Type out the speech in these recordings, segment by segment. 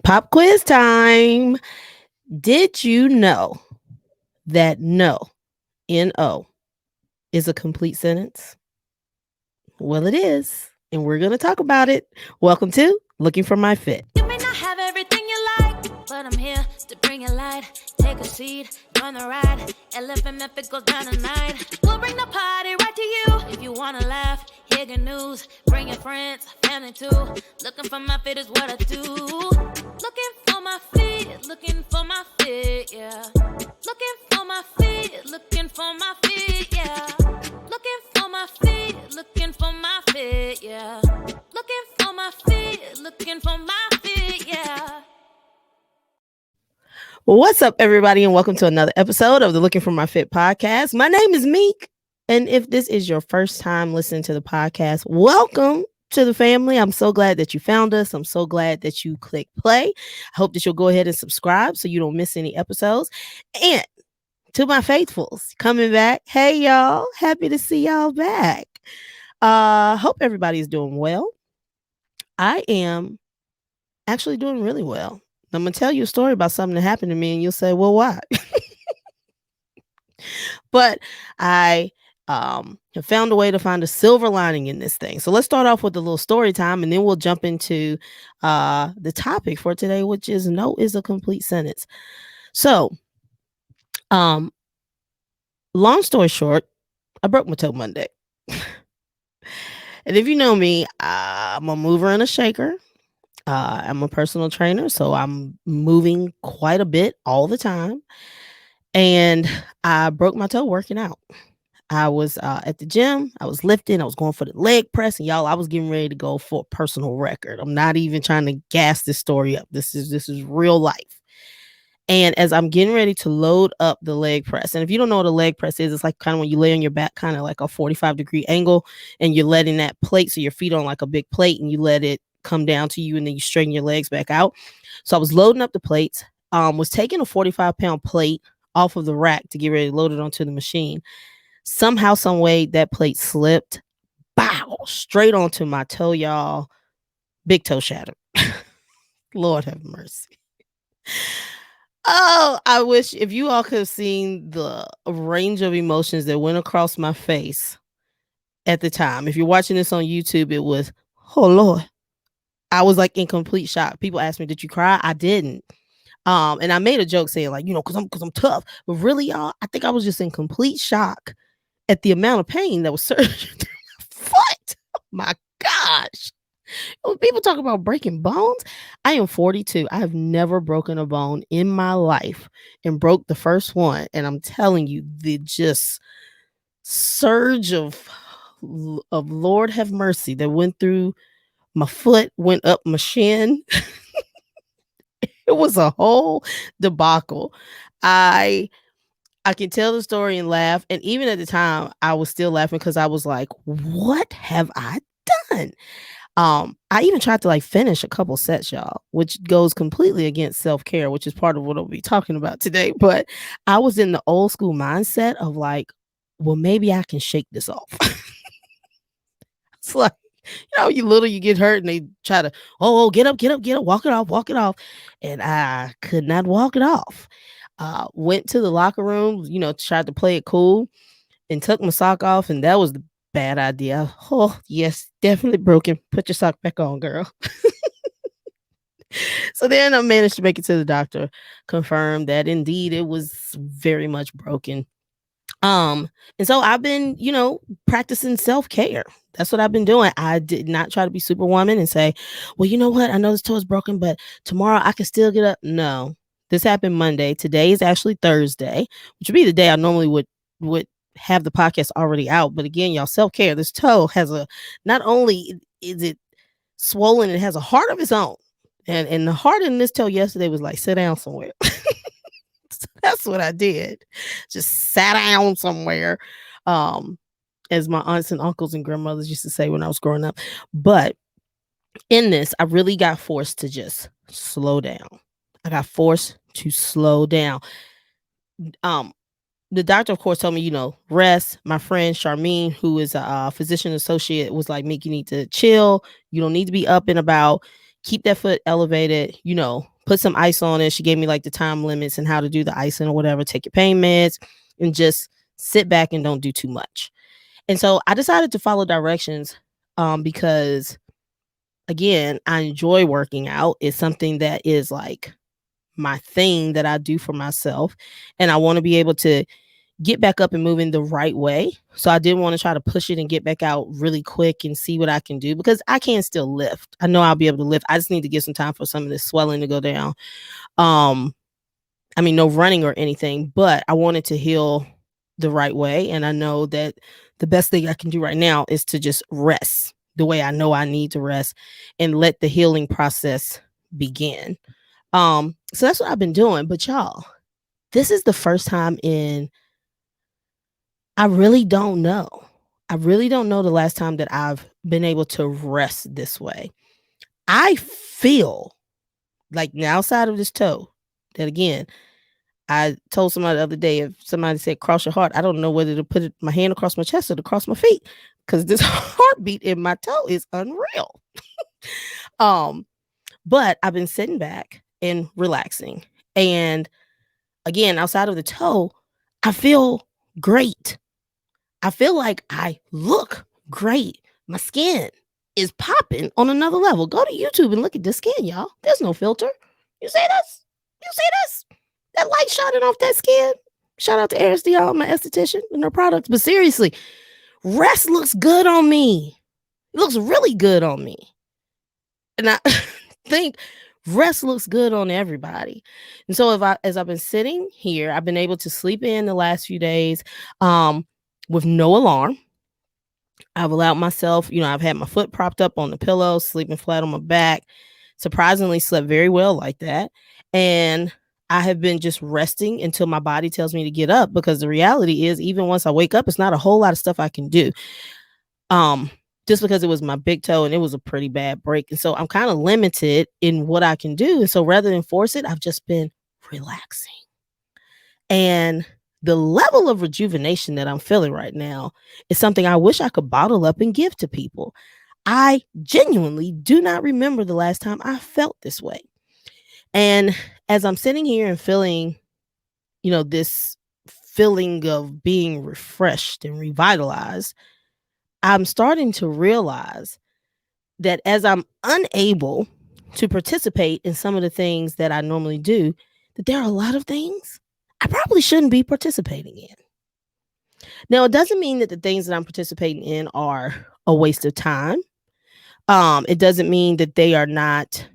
Pop quiz time. Did you know that no, is a complete sentence? Well, it is. And we're going to talk about it. Welcome to Looking for My Fit. You may not have everything you like, but I'm here to bring it light. Take a seat, join the ride. Elephant if it goes down tonight. We'll bring the party right to you. If you wanna laugh, hear good news. Bring your friends, family too. Looking for my fit is what I do. Looking for my fit, looking for my fit, yeah. Looking for my fit, looking for my fit, yeah. Looking for my fit, looking for my fit, yeah. Looking for my fit, looking for my fit, yeah. What's up, everybody, and welcome to another episode of the Looking for My Fit podcast. My name is Meek, and if this is your first time listening to the podcast, welcome to the family. I'm so glad that you found us. I'm so glad that you clicked play. I hope that you'll go ahead and subscribe so you don't miss any episodes. And to my faithfuls coming back, hey y'all, happy to see y'all back. Hope everybody's doing well. I am actually doing really well. I'm gonna tell you a story about something that happened to me, and you'll say, "Well, why?" But I have found a way to find a silver lining in this thing. So let's start off with a little story time, and then we'll jump into the topic for today, which is no is a complete sentence. So, long story short, I broke my toe Monday. And if you know me, I'm a mover and a shaker. I'm a personal trainer, so I'm moving quite a bit all the time. And I broke my toe working out. I was at the gym. I was lifting. I was going for the leg press, and y'all, I was getting ready to go for a personal record. I'm not even trying to gas this story up. This is real life. And as I'm getting ready to load up the leg press, and if you don't know what a leg press is, it's like kind of when you lay on your back, kind of like a 45-degree angle, and you're letting that plate, so your feet on like a big plate, and you let it come down to you, and then you straighten your legs back out. So I was loading up the plates, was taking a 45-pound plate off of the rack to get ready to load it onto the machine. Somehow, some way, that plate slipped, bow, straight onto my toe, y'all. Big toe shattered. Lord have mercy. Oh, I wish if you all could have seen the range of emotions that went across my face at the time. If you're watching this on YouTube, it was, oh Lord. I was like in complete shock. People asked me, did you cry? I didn't. And I made a joke saying, like, because I'm tough. But really, y'all, I think I was just in complete shock at the amount of pain that was surging through my foot. Oh my gosh. When people talk about breaking bones, I am 42. I have never broken a bone in my life and broke the first one. And I'm telling you, the just surge of Lord have mercy that went through my foot, went up my shin. It was a whole debacle. I can tell the story and laugh. And even at the time, I was still laughing because I was like, what have I done? I even tried to like finish a couple sets, y'all, which goes completely against self-care, which is part of what I'll be talking about today. But I was in the old school mindset of like, well, maybe I can shake this off. It's like, you get hurt and they try to, get up, walk it off. And I could not walk it off. Went to the locker room, tried to play it cool and took my sock off. And that was the bad idea. Oh, yes, definitely broken. Put your sock back on, girl. So then I managed to make it to the doctor, confirmed that indeed it was very much broken. And so I've been, practicing self-care. That's what I've been doing. I did not try to be superwoman and say, well, you know what? I know this toe is broken, but tomorrow I can still get up. No, this happened Monday. Today is actually Thursday, which would be the day I normally would have the podcast already out. But again, y'all, self-care. This toe has not only is it swollen, it has a heart of its own. And the heart in this toe yesterday was like, sit down somewhere. So that's what I did. Just sat down somewhere. As my aunts and uncles and grandmothers used to say when I was growing up. But in this, I really got forced to just slow down. I got forced to slow down. The doctor, of course, told me, rest. My friend Charmaine, who is a physician associate, was like, Meek, you need to chill. You don't need to be up and about. Keep that foot elevated, put some ice on it. She gave me like the time limits and how to do the icing or whatever. Take your pain meds and just sit back and don't do too much. And so I decided to follow directions because, again, I enjoy working out. It's something that is like my thing that I do for myself. And I want to be able to get back up and moving the right way. So I didn't want to try to push it and get back out really quick and see what I can do, because I can still lift. I know I'll be able to lift. I just need to get some time for some of this swelling to go down. I mean, no running or anything, but I wanted to heal the right way. And I know that the best thing I can do right now is to just rest the way I know I need to rest and let the healing process begin. So that's what I've been doing. But y'all, this is the first time in, I really don't know. I really don't know the last time that I've been able to rest this way. I feel like now outside of this toe, that again, I told somebody the other day, if somebody said cross your heart, I don't know whether to put my hand across my chest or to cross my feet, because this heartbeat in my toe is unreal. But I've been sitting back and relaxing. And again, outside of the toe, I feel great. I feel like I look great. My skin is popping on another level. Go to YouTube and look at the skin, y'all. There's no filter. You see this? You see this? That light shining off that skin. Shout out to Eris Dial, my esthetician, and her products. But seriously, rest looks good on me. It looks really good on me. And I think rest looks good on everybody. And so as I've been sitting here, I've been able to sleep in the last few days with no alarm. I've allowed myself, I've had my foot propped up on the pillow, sleeping flat on my back. Surprisingly slept very well like that. And I have been just resting until my body tells me to get up, because the reality is, even once I wake up, it's not a whole lot of stuff I can do. Just because it was my big toe and it was a pretty bad break. And so I'm kind of limited in what I can do. And so rather than force it, I've just been relaxing. And the level of rejuvenation that I'm feeling right now is something I wish I could bottle up and give to people. I genuinely do not remember the last time I felt this way. And as I'm sitting here and feeling, this feeling of being refreshed and revitalized, I'm starting to realize that as I'm unable to participate in some of the things that I normally do, that there are a lot of things I probably shouldn't be participating in. Now, it doesn't mean that the things that I'm participating in are a waste of time. It doesn't mean that they are not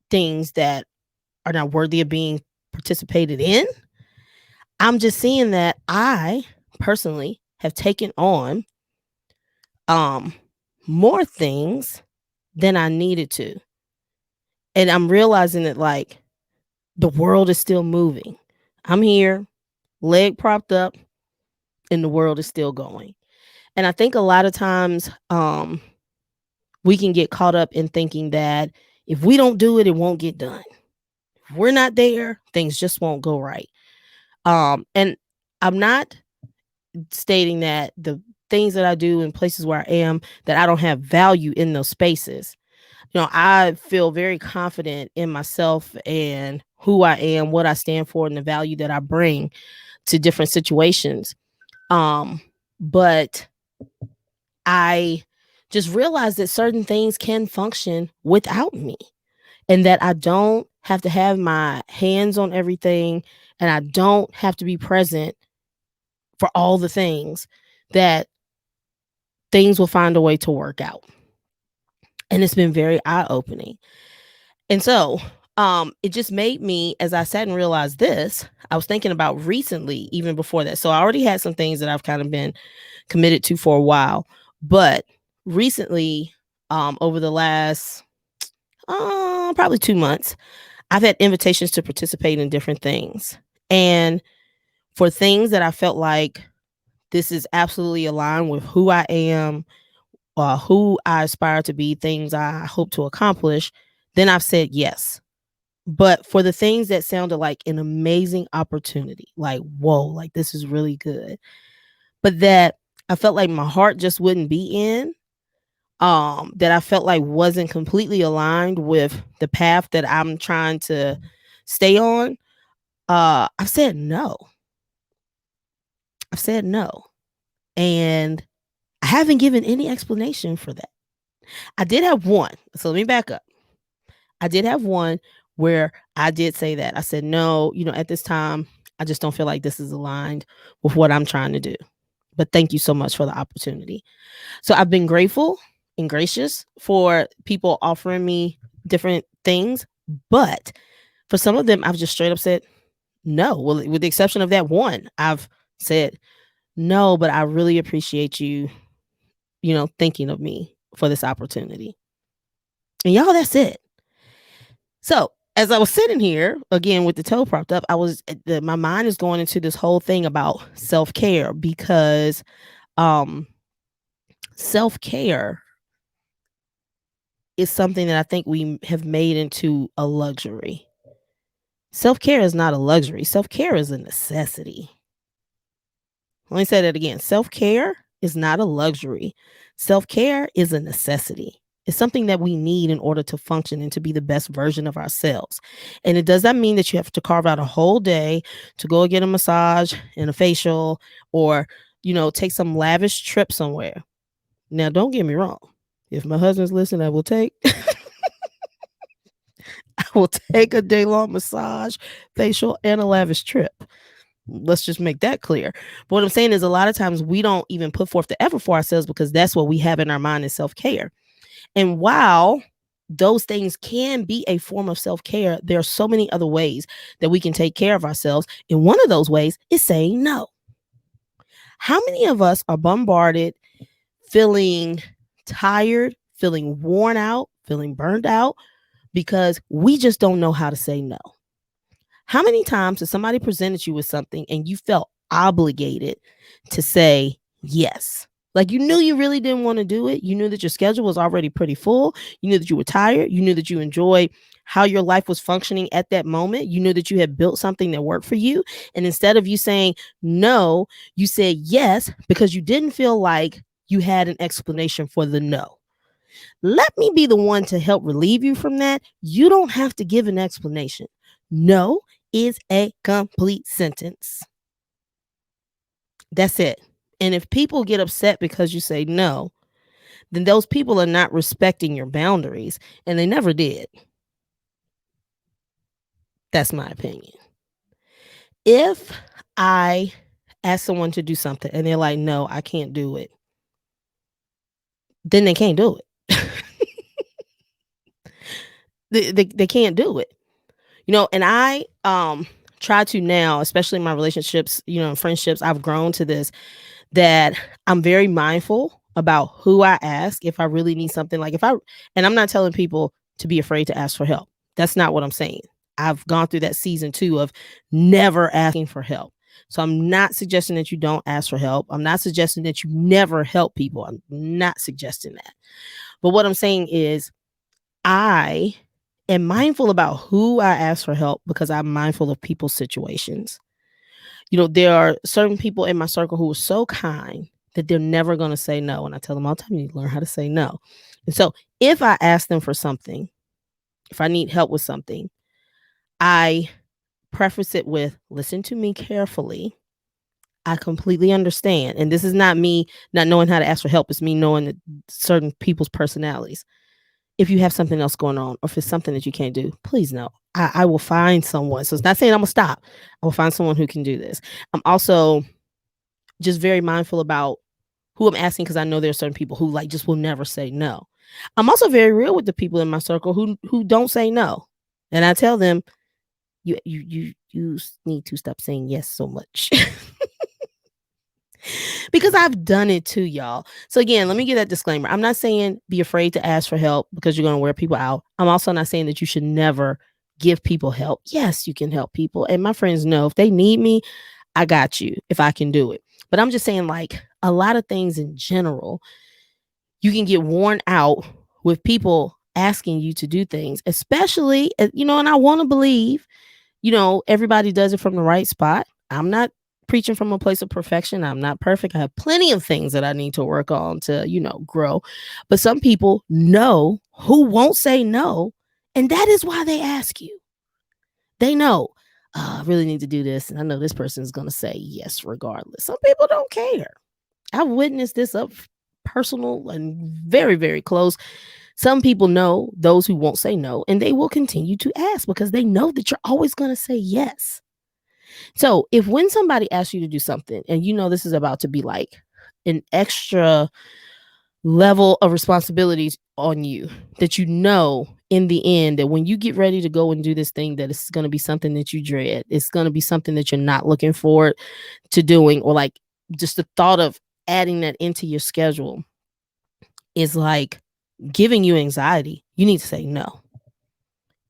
things that are not worthy of being participated in. I'm just seeing that I personally have taken on more things than I needed to. And I'm realizing that, like, the world is still moving. I'm here, leg propped up, and the world is still going. And I think a lot of times we can get caught up in thinking that if we don't do it, it won't get done. If we're not there, things just won't go right. And I'm not stating that the things that I do in places where I am, that I don't have value in those spaces. I feel very confident in myself and who I am, what I stand for, and the value that I bring to different situations. But I just realized that certain things can function without me, and that I don't have to have my hands on everything, and I don't have to be present for all the things, that things will find a way to work out. And it's been very eye-opening. And so it just made me, as I sat and realized this, I was thinking about recently, even before that. So I already had some things that I've kind of been committed to for a while. But recently, over the last probably 2 months, I've had invitations to participate in different things. And for things that I felt like this is absolutely aligned with who I am, who I aspire to be, things I hope to accomplish, then I've said yes. But for the things that sounded like an amazing opportunity, like, whoa, like this is really good, but that I felt like my heart just wouldn't be in, that I felt like wasn't completely aligned with the path that I'm trying to stay on, I've said no. I've said no. And I haven't given any explanation for that. I did have one. So let me back up. I did have one where I did say that. I said, no, at this time, I just don't feel like this is aligned with what I'm trying to do. But thank you so much for the opportunity. So I've been grateful and gracious for people offering me different things. But for some of them, I've just straight up said no. Well, with the exception of that one, I've said no, but I really appreciate you, thinking of me for this opportunity. And y'all, that's it. So as I was sitting here again with the toe propped up, my mind is going into this whole thing about self-care because self-care is something that I think we have made into a luxury. Self-care is not a luxury. Self-care is a necessity. Let me say that again. Self-care is not a luxury. Self-care is a necessity. It's something that we need in order to function and to be the best version of ourselves. And it does not mean that you have to carve out a whole day to go get a massage and a facial or, take some lavish trip somewhere. Now, don't get me wrong. If my husband's listening, I will take a day-long massage, facial, and a lavish trip. Let's just make that clear. But what I'm saying is a lot of times we don't even put forth the effort for ourselves because that's what we have in our mind is self-care. And while those things can be a form of self-care, there are so many other ways that we can take care of ourselves. And one of those ways is saying no. How many of us are bombarded, feeling tired, feeling worn out, feeling burned out because we just don't know how to say no? How many times has somebody presented you with something and you felt obligated to say yes? Like you knew you really didn't want to do it. You knew that your schedule was already pretty full. You knew that you were tired. You knew that you enjoyed how your life was functioning at that moment. You knew that you had built something that worked for you. And instead of you saying no, you said yes because you didn't feel like you had an explanation for the no. Let me be the one to help relieve you from that. You don't have to give an explanation. No is a complete sentence. That's it. And if people get upset because you say no, then those people are not respecting your boundaries, and they never did. That's my opinion. If I ask someone to do something and they're like, no, I can't do it, then they can't do it. They can't do it. And I try to now, especially in my relationships, and friendships, I've grown to this, that I'm very mindful about who I ask if I really need something. And I'm not telling people to be afraid to ask for help. That's not what I'm saying. I've gone through that season 2 of never asking for help. So I'm not suggesting that you don't ask for help. I'm not suggesting that you never help people. I'm not suggesting that. But what I'm saying is I am mindful about who I ask for help because I'm mindful of people's situations. There are certain people in my circle who are so kind that they're never going to say no. And I tell them all the time, you need to learn how to say no. And so if I ask them for something, if I need help with something, I preface it with, listen to me carefully. I completely understand. And this is not me not knowing how to ask for help. It's me knowing certain people's personalities. If you have something else going on, or if it's something that you can't do, please know. I will find someone. So it's not saying I'm going to stop. I will find someone who can do this. I'm also just very mindful about who I'm asking because I know there are certain people who just will never say no. I'm also very real with the people in my circle who don't say no. And I tell them, you need to stop saying yes so much. Because I've done it too, y'all. So again, let me give that disclaimer. I'm not saying be afraid to ask for help because you're going to wear people out. I'm also not saying that you should never give people help. Yes, you can help people. And my friends know if they need me, I got you if I can do it. But I'm just saying a lot of things in general, you can get worn out with people asking you to do things, especially, and I want to believe, everybody does it from the right spot. I'm not preaching from a place of perfection. I'm not perfect. I have plenty of things that I need to work on to, grow. But some people know who won't say no. And that is why they ask you. They know, I really need to do this. And I know this person is going to say yes, regardless. Some people don't care. I've witnessed this up personal and very, very close. Some people know those who won't say no, and they will continue to ask because they know that you're always going to say yes. So if when somebody asks you to do something and this is about to be like an extra level of responsibilities on you, that in the end that when you get ready to go and do this thing, that it's going to be something that you dread. It's going to be something that you're not looking forward to doing, or like just the thought of adding that into your schedule is like giving you anxiety. You need to say no.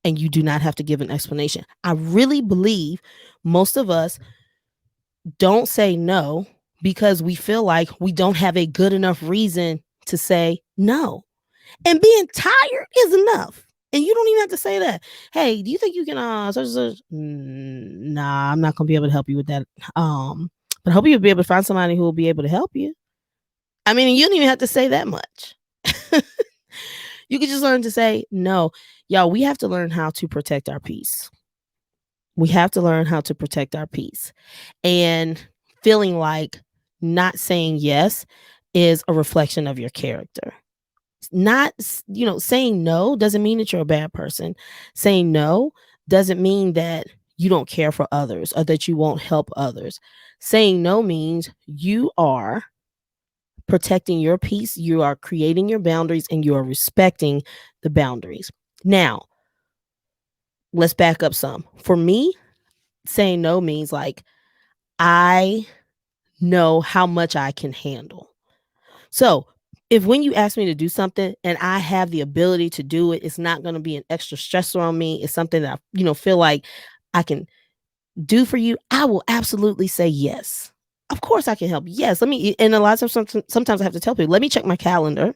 And you do not have to give an explanation. I really believe most of us don't say no because we feel like we don't have a good enough reason to say no. And being tired is enough. And you don't even have to say that. Hey, do you think you can nah, I'm not gonna be able to help you with that. But I hope you'll be able to find somebody who will be able to help you. I mean, you don't even have to say that much. You can just learn to say no. Y'all, we have to learn how to protect our peace. We have to learn how to protect our peace. And feeling like not saying yes is a reflection of your character. Not, saying no doesn't mean that you're a bad person. Saying no doesn't mean that you don't care for others or that you won't help others. Saying no means you are protecting your peace, you are creating your boundaries, and you are respecting the boundaries. Now, let's back up some. For me, saying no means like I know how much I can handle. So if when you ask me to do something and I have the ability to do it, it's not going to be an extra stressor on me. It's something that I, feel like I can do for you. I will absolutely say yes. Of course I can help. Yes. And a lot of sometimes I have to tell people, let me check my calendar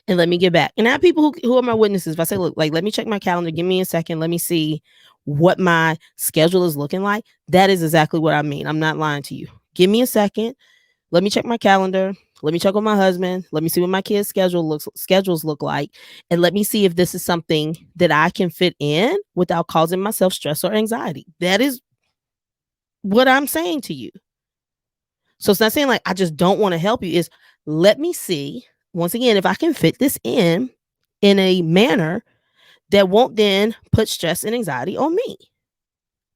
and let me get back. And I have people who are my witnesses. If I say, look, like, let me check my calendar, give me a second. Let me see what my schedule is looking like. That is exactly what I mean. I'm not lying to you. Give me a second. Let me check my calendar. Let me check with my husband. Let me see what my kids' schedules look like. And let me see if this is something that I can fit in without causing myself stress or anxiety. That is what I'm saying to you. So it's not saying like, I just don't want to help you. Is let me see, once again, if I can fit this in a manner that won't then put stress and anxiety on me.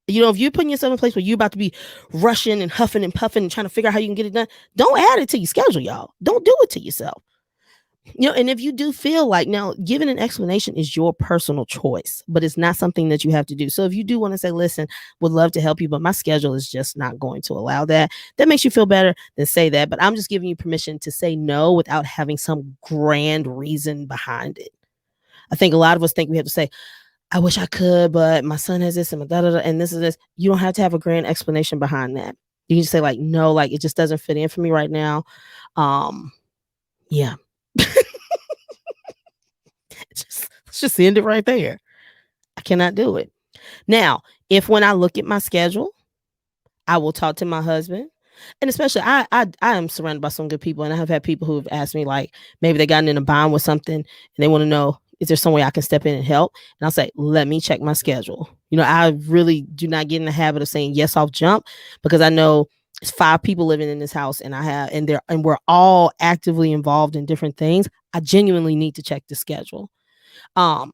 If you're putting yourself in a place where you're about to be rushing and huffing and puffing and trying to figure out how you can get it done, don't add it to your schedule, y'all. Don't do it to yourself. And if you do feel like, now giving an explanation is your personal choice, but it's not something that you have to do. So if you do want to say, listen, would love to help you, but my schedule is just not going to allow that. That makes you feel better, then say that. But I'm just giving you permission to say no without having some grand reason behind it. I think a lot of us think we have to say, I wish I could, but my son has this and and this is this. You don't have to have a grand explanation behind that. You can just say like, no, like it just doesn't fit in for me right now. Yeah. Let's just end it right there. I cannot do it. Now, if when I look at my schedule, I will talk to my husband. And especially I am surrounded by some good people. And I have had people who have asked me, like, maybe they gotten in a bind with something and they want to know, is there some way I can step in and help? And I'll say, let me check my schedule. I really do not get in the habit of saying yes off jump, because I know it's 5 people living in this house and we're all actively involved in different things. I genuinely need to check the schedule. So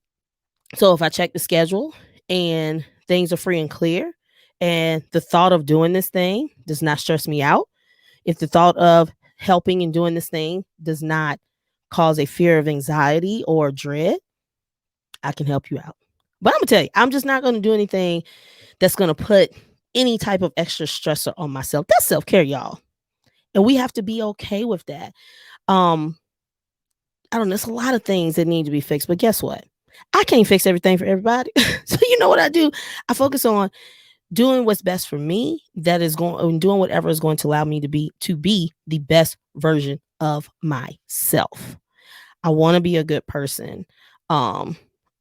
if I check the schedule and things are free and clear, and the thought of doing this thing does not stress me out, if the thought of helping and doing this thing does not cause a fear of anxiety or dread, I can help you out. But I'm gonna tell you, I'm just not gonna do anything that's gonna put any type of extra stressor on myself. That's self-care, y'all. And we have to be okay with that. I don't know, there's a lot of things that need to be fixed, but guess what? I can't fix everything for everybody. So you know what I do? I focus on doing what's best for me, doing whatever is going to allow me to be the best version of myself. I want to be a good person.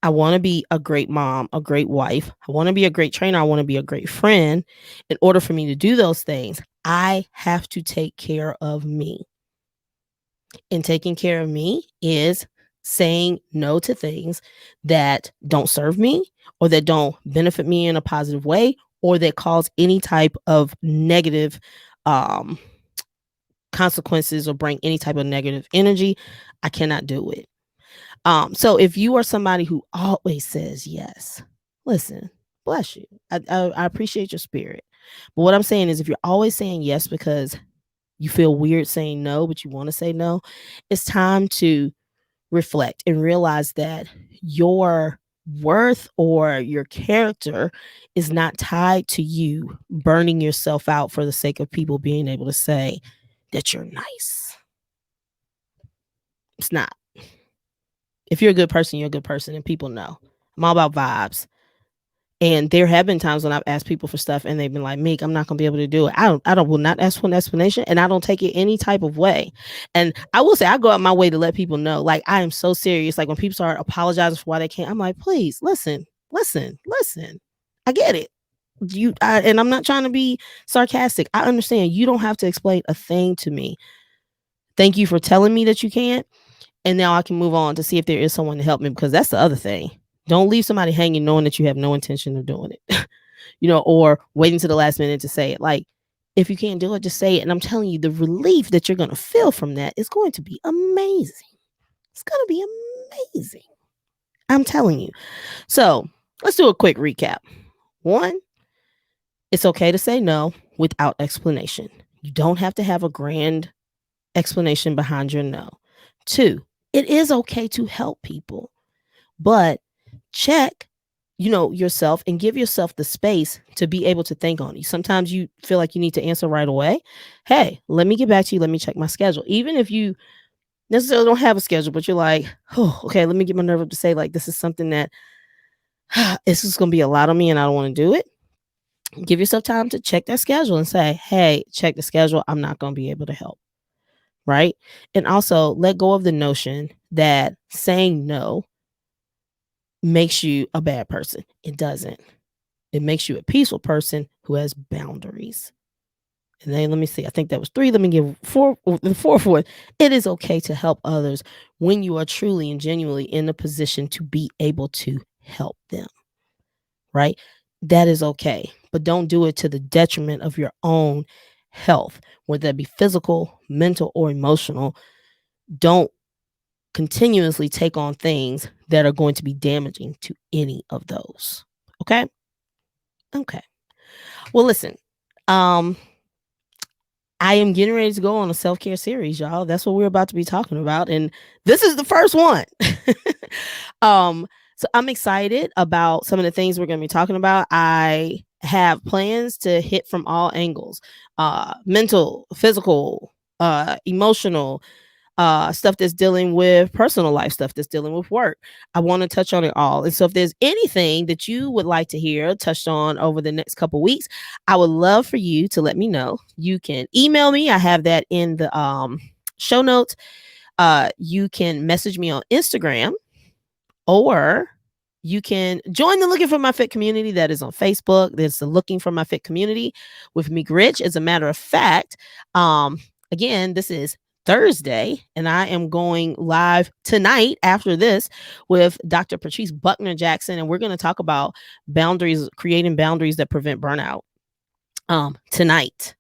I want to be a great mom, a great wife. I want to be a great trainer. I want to be a great friend. In order for me to do those things, I have to take care of me. And taking care of me is saying no to things that don't serve me or that don't benefit me in a positive way or that cause any type of negative um, consequences or bring any type of negative energy. I cannot do it. So if you are somebody who always says yes, listen, bless you. I appreciate your spirit. But what I'm saying is if you're always saying yes because you feel weird saying no, but you want to say no, it's time to reflect and realize that your worth or your character is not tied to you burning yourself out for the sake of people being able to say that you're nice. It's not. If you're a good person, you're a good person, and people know. I'm all about vibes. And there have been times when I've asked people for stuff and they've been like, Meek, I'm not gonna be able to do it. I will not ask for an explanation and I don't take it any type of way. And I will say I go out my way to let people know, like, I am so serious. Like when people start apologizing for why they can't, I'm like, please listen. I get it. And I'm not trying to be sarcastic. I understand you don't have to explain a thing to me. Thank you for telling me that you can't. And now I can move on to see if there is someone to help me, because that's the other thing. Don't leave somebody hanging knowing that you have no intention of doing it, or waiting to the last minute to say it. Like, if you can't do it, just say it. And I'm telling you, the relief that you're going to feel from that is going to be amazing. It's going to be amazing. I'm telling you. So let's do a quick recap. 1, it's okay to say no without explanation. You don't have to have a grand explanation behind your no. 2, it is okay to help people, but check, yourself and give yourself the space to be able to think on you. Sometimes you feel like you need to answer right away. Hey, let me get back to you. Let me check my schedule. Even if you necessarily don't have a schedule, but you're like, oh, okay, let me get my nerve up to say, like, this is something that this is going to be a lot on me and I don't want to do it. Give yourself time to check that schedule and say, hey, check the schedule. I'm not going to be able to help. Right. And also let go of the notion that saying no makes you a bad person. It doesn't. It makes you a peaceful person who has boundaries. And then let me see. I think that was 3. Let me give 4. The 4th one. It is okay to help others when you are truly and genuinely in a position to be able to help them. Right? That is okay. But don't do it to the detriment of your own health, whether that be physical, mental, or emotional. Don't continuously take on things that are going to be damaging to any of those. Okay. Well, listen, I am getting ready to go on a self-care series, y'all. That's what we're about to be talking about. And this is the first one. So I'm excited about some of the things we're going to be talking about. I have plans to hit from all angles, mental, physical, emotional, stuff that's dealing with personal life, stuff that's dealing with work. I want to touch on it all. And so if there's anything that you would like to hear touched on over the next couple weeks, I would love for you to let me know. You can email me. I have that in the show notes. You can message me on Instagram, or you can join the Looking for My Fit community that is on Facebook. There's the Looking for My Fit community with Meek Rich. As a matter of fact, again, this is Thursday, and I am going live tonight after this with Dr. Patrice Buckner Jackson, and we're going to talk about boundaries, creating boundaries that prevent burnout tonight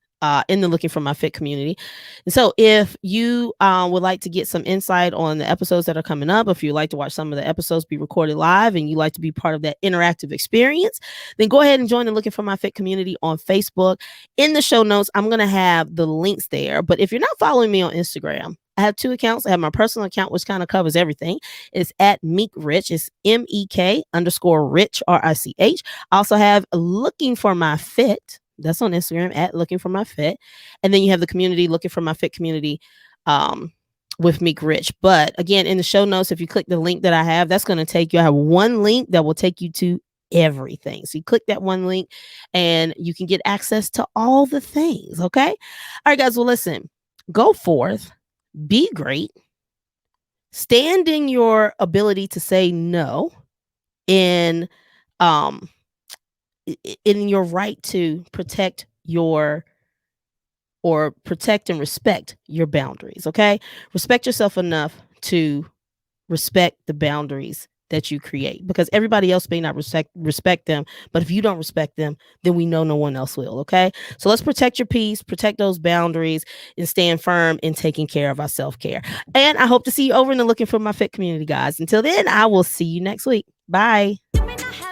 in the Looking for My Fit community. And so if you would like to get some insight on the episodes that are coming up, if you'd like to watch some of the episodes be recorded live and you like to be part of that interactive experience, then go ahead and join the Looking for My Fit community on Facebook. In the show notes, I'm going to have the links there. But if you're not following me on Instagram, I have 2 accounts. I have my personal account, which kind of covers everything. It's at Meek Rich. It's MEK_Rich, RICH. I also have Looking for My Fit. That's on Instagram at Looking for My Fit. And then you have the community, Looking for My Fit community with Meek Rich. But again, in the show notes, if you click the link that I have, that's going to take you. I have one link that will take you to everything. So you click that one link and you can get access to all the things. Okay. All right, guys. Well, listen, go forth, be great, stand in your ability to say no, in um in your right to protect and respect your boundaries. Okay, respect yourself enough to respect the boundaries that you create, because everybody else may not respect them, but if you don't respect them, then we know no one else will. Okay, so let's protect your peace, protect those boundaries, and stand firm in taking care of our self-care. And I hope to see you over in the Looking for My Fit community, guys. Until then, I will see you next week. Bye.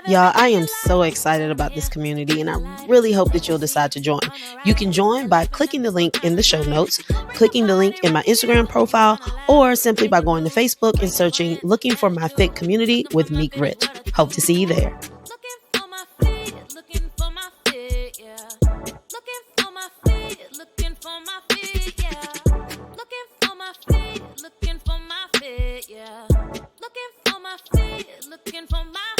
Y'all, I am so excited about this community, and I really hope that you'll decide to join. You can join by clicking the link in the show notes, clicking the link in my Instagram profile, or simply by going to Facebook and searching Looking for My Fit Community with Meek Rich. Hope to see you there. Looking for my